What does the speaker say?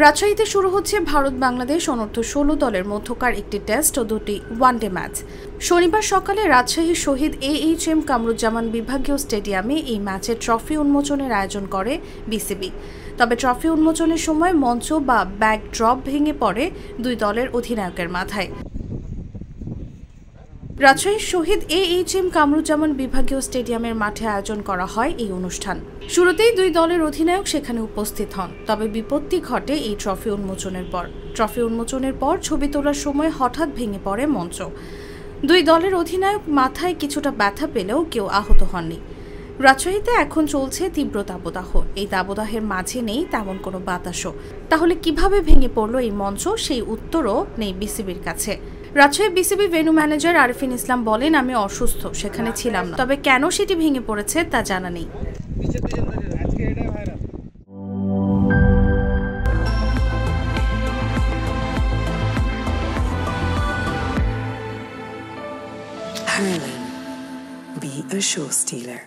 রাজশাহীতে শুরু হচ্ছে ভারত বাংলাদেশ অনূর্ধ্ব 16 দলের মধ্যকার একটি টেস্ট ও দুটি ওয়ানডে ম্যাচ। শনিবার সকালে রাজশাহীর শহীদ AHM কামরুজ্জামান বিভাগীয় স্টেডিয়ামে এই ম্যাচের ট্রফি উন্মোচনের আয়োজন করে বিসিবি। তবে ট্রফি উন্মোচনের সময় মঞ্চ বা ব্যাকড্রপ ভেঙে পড়ে দুই দলের অধিনায়কের মাথায়। রাজশাহীর শহীদ AHM কামরুজ্জামান বিভাগীয় স্টেডিয়ামের মাঠে আয়োজন করা হয় এই অনুষ্ঠান। শুরুতেই দুই দলের অধিনায়ক সেখানে উপস্থিত হন, তবে বিপত্তি ঘটে এই ট্রফি উন্মোচনের পর ছবি তোলার সময় হঠাৎ ভেঙে পড়ে মঞ্চ। দুই দলের অধিনায়ক মাথায় কিছুটা ব্যথা পেলেও কেউ আহত হননি। রাজশাহীতে এখন চলছে তীব্র দাবদাহ। এই দাবদাহের মাঝে নেই তেমন কোনো বাতাসও। তাহলে কিভাবে ভেঙে পড়ল এই মঞ্চ, সেই উত্তরও নেই বিসিবির কাছে। Rajshahi BCB venue manager Arifin Islam বলেন, আমি অসুস্থ, সেখানে ছিলাম না, তবে কেন সেটি ভেঙে পড়েছে তা জানা নেই। Hurley, be a show stealer.